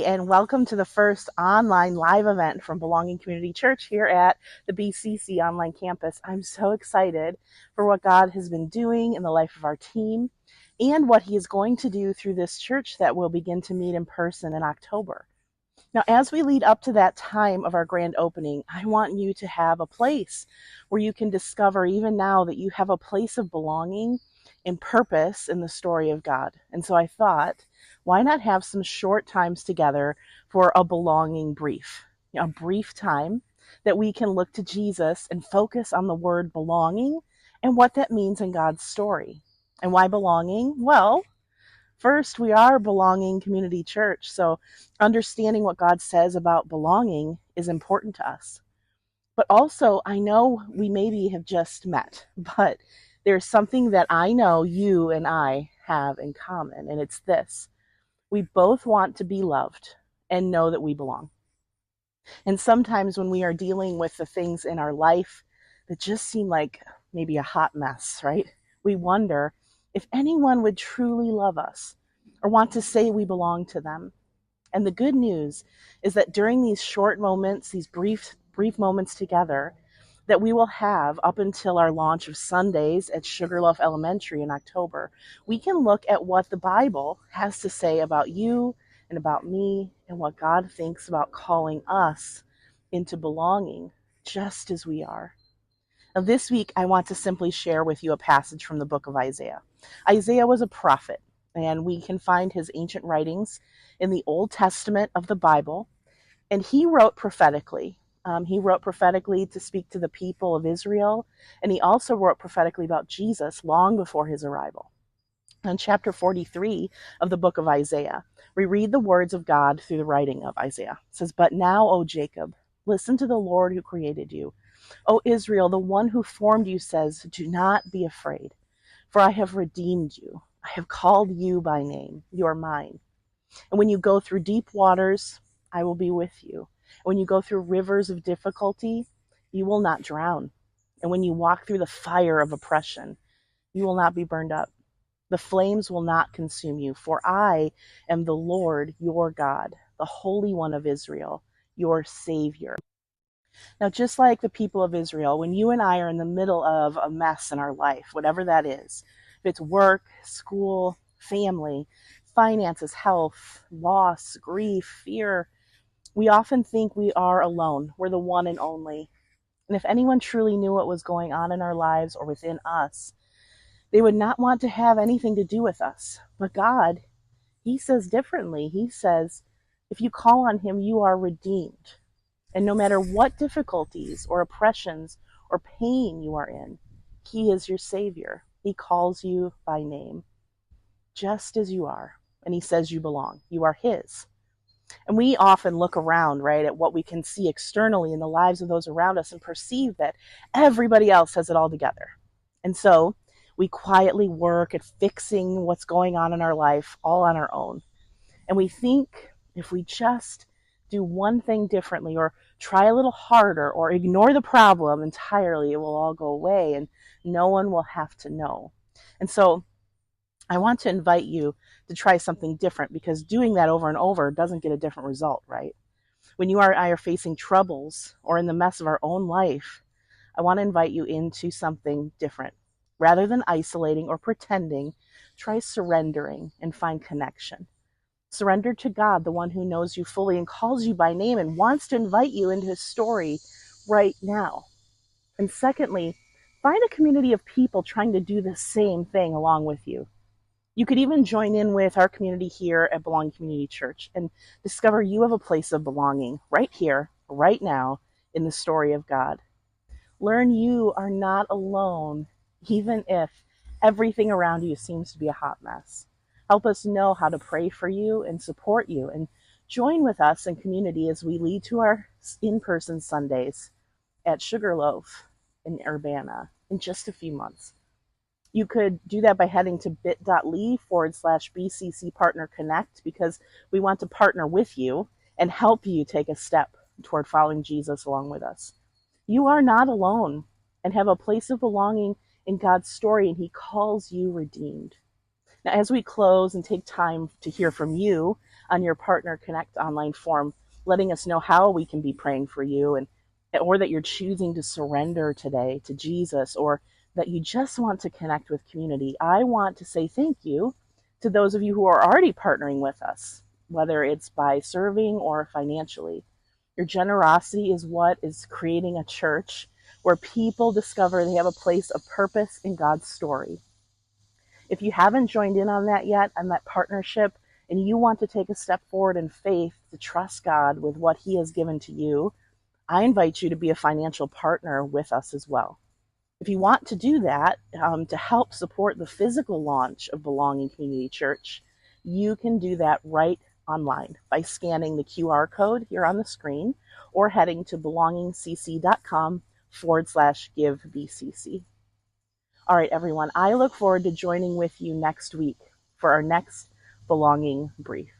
Hey, and welcome to the first online live event from Belonging Community Church here at the BCC online campus. I'm so excited for what God has been doing in the life of our team and what He is going to do through this church that will begin to meet in person in October. Now, as we lead up to that time of our grand opening, I want you to have a place where you can discover even now that you have a place of belonging and purpose in the story of God. And so I thought, why not have some short times together for a belonging brief? A brief time that we can look to Jesus and focus on the word belonging and what that means in God's story. And why belonging? Well, first, we are Belonging Community Church, so understanding what God says about belonging is important to us. But also, I know we maybe have just met, but there's something that I know you and I have in common, and it's this. We both want to be loved and know that we belong. And sometimes when we are dealing with the things in our life that just seem like maybe a hot mess, right? We wonder if anyone would truly love us or want to say we belong to them. And the good news is that during these short moments, these brief moments together that we will have up until our launch of Sundays at Sugarloaf Elementary in October, we can look at what the Bible has to say about you and about me and what God thinks about calling us into belonging just as we are. Now, this week, I want to simply share with you a passage from the book of Isaiah. Isaiah was a prophet, and we can find his ancient writings in the Old Testament of the Bible, and he wrote prophetically. He wrote prophetically to speak to the people of Israel, and he also wrote prophetically about Jesus long before his arrival. In chapter 43 of the book of Isaiah, we read the words of God through the writing of Isaiah. It says, "But now, O Jacob, listen to the Lord who created you. O Israel, the one who formed you says, do not be afraid, for I have redeemed you. I have called you by name. You are mine. And when you go through deep waters, I will be with you. When you go through rivers of difficulty, you will not drown. And when you walk through the fire of oppression, you will not be burned up. The flames will not consume you, for I am the Lord your God, the Holy One of Israel, your Savior." Now, just like the people of Israel, when you and I are in the middle of a mess in our life, whatever that is, if it's work, school, family, finances, health, loss, grief, fear, we often think we are alone. We're the one and only. And if anyone truly knew what was going on in our lives or within us, they would not want to have anything to do with us. But God, He says differently. He says, if you call on Him, you are redeemed. And no matter what difficulties or oppressions or pain you are in, He is your Savior. He calls you by name, just as you are. And He says you belong. You are His. And we often look around, right, at what we can see externally in the lives of those around us and perceive that everybody else has it all together. And so we quietly work at fixing what's going on in our life all on our own. And we think if we just do one thing differently or try a little harder or ignore the problem entirely, it will all go away and no one will have to know. And so I want to invite you to try something different, because doing that over and over doesn't get a different result, right? When you and I are facing troubles or in the mess of our own life, I want to invite you into something different. Rather than isolating or pretending, try surrendering and find connection. Surrender to God, the one who knows you fully and calls you by name and wants to invite you into His story right now. And secondly, find a community of people trying to do the same thing along with you. You could even join in with our community here at Belonging Community Church and discover you have a place of belonging right here, right now, in the story of God. Learn you are not alone, even if everything around you seems to be a hot mess. Help us know how to pray for you and support you, and join with us in community as we lead to our in-person Sundays at Sugarloaf in Urbana in just a few months. You could do that by heading to bit.ly/BCC Partner Connect, because we want to partner with you and help you take a step toward following Jesus along with us. You are not alone and have a place of belonging in God's story, and He calls you redeemed. Now, as we close and take time to hear from you, on your Partner Connect online form, letting us know how we can be praying for you, and or that you're choosing to surrender today to Jesus, or that you just want to connect with community. I want to say thank you to those of you who are already partnering with us, whether it's by serving or financially. Your generosity is what is creating a church where people discover they have a place of purpose in God's story. If you haven't joined in on that yet, on that partnership, and you want to take a step forward in faith to trust God with what He has given to you, I invite you to be a financial partner with us as well. If you want to do that, to help support the physical launch of Belonging Community Church, you can do that right online by scanning the QR code here on the screen or heading to belongingcc.com/givebcc. All right, everyone, I look forward to joining with you next week for our next Belonging Brief.